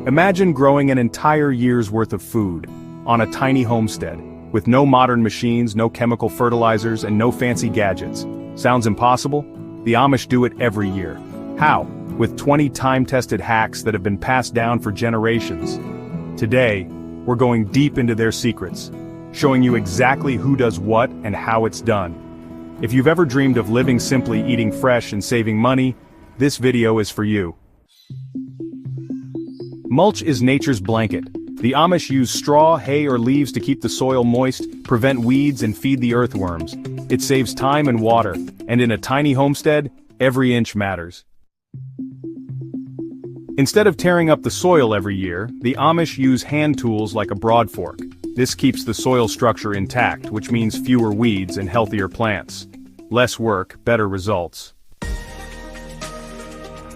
Imagine growing an entire year's worth of food on a tiny homestead, with no modern machines, no chemical fertilizers, and no fancy gadgets. Sounds impossible? The Amish do it every year. How? With 20 time-tested hacks that have been passed down for generations. Today, we're going deep into their secrets, showing you exactly who does what and how it's done. If you've ever dreamed of living simply, eating fresh, and saving money, this video is for you. Mulch is nature's blanket. The Amish use straw, hay, or leaves to keep the soil moist, prevent weeds, and feed the earthworms. It saves time and water, and in a tiny homestead, every inch matters. Instead of tearing up the soil every year, the Amish use hand tools like a broad fork. This keeps the soil structure intact, which means fewer weeds and healthier plants. Less work, better results.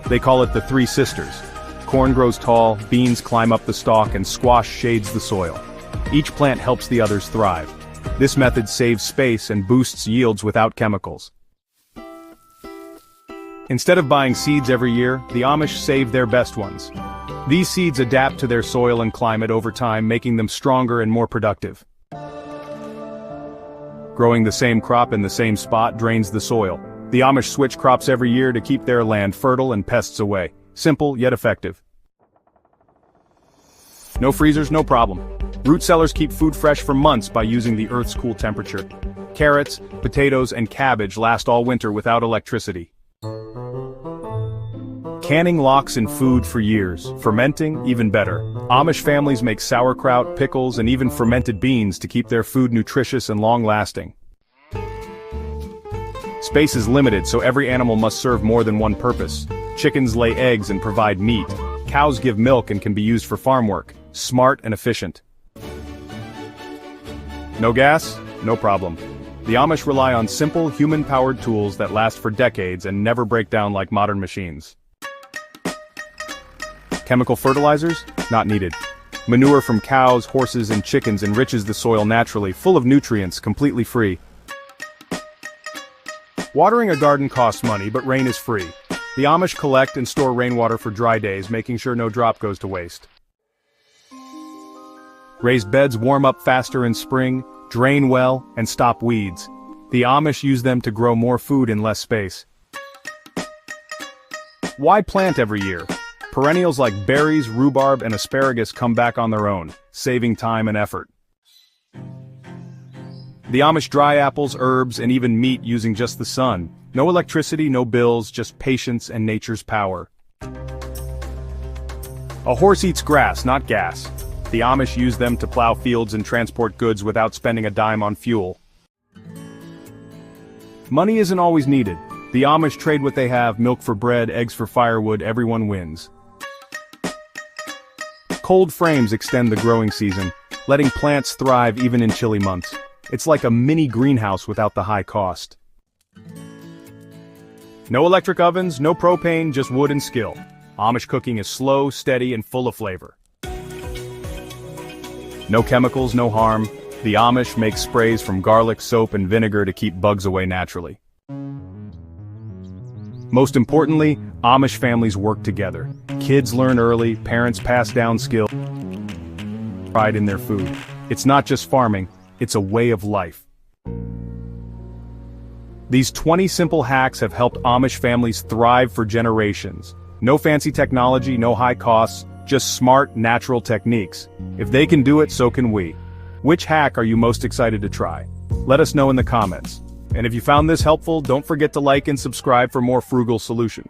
They call it the Three Sisters. Corn grows tall, beans climb up the stalk, and squash shades the soil. Each plant helps the others thrive. This method saves space and boosts yields without chemicals. Instead of buying seeds every year, the Amish save their best ones. These seeds adapt to their soil and climate over time, making them stronger and more productive. Growing the same crop in the same spot drains the soil. The Amish switch crops every year to keep their land fertile and pests away. Simple, yet effective. No freezers, no problem. Root cellars keep food fresh for months by using the Earth's cool temperature. Carrots, potatoes, and cabbage last all winter without electricity. Canning locks in food for years. Fermenting, even better. Amish families make sauerkraut, pickles, and even fermented beans to keep their food nutritious and long-lasting. Space is limited, so every animal must serve more than one purpose. Chickens lay eggs and provide meat. Cows give milk and can be used for farm work. Smart and efficient. No gas? No problem. The Amish rely on simple, human-powered tools that last for decades and never break down like modern machines. Chemical fertilizers? Not needed. Manure from cows, horses, and chickens enriches the soil naturally, full of nutrients, completely free. Watering a garden costs money, but rain is free. The Amish collect and store rainwater for dry days, making sure no drop goes to waste. Raised beds warm up faster in spring, drain well, and stop weeds. The Amish use them to grow more food in less space. Why plant every year? Perennials like berries, rhubarb, and asparagus come back on their own, saving time and effort. The Amish dry apples, herbs, and even meat using just the sun. No electricity, no bills, just patience and nature's power. A horse eats grass, not gas. The Amish use them to plow fields and transport goods without spending a dime on fuel. Money isn't always needed. The Amish trade what they have: milk for bread, eggs for firewood. Everyone wins. Cold frames extend the growing season, letting plants thrive even in chilly months. It's like a mini greenhouse without the high cost. No electric ovens, no propane, just wood and skill. Amish cooking is slow, steady, and full of flavor. No chemicals, no harm. The Amish make sprays from garlic, soap, and vinegar to keep bugs away naturally. Most importantly, Amish families work together. Kids learn early, parents pass down skills, pride in their food. It's not just farming, it's a way of life. These 20 simple hacks have helped Amish families thrive for generations. No fancy technology, no high costs, just smart, natural techniques. If they can do it, so can we. Which hack are you most excited to try? Let us know in the comments. And if you found this helpful, don't forget to like and subscribe for more frugal solutions.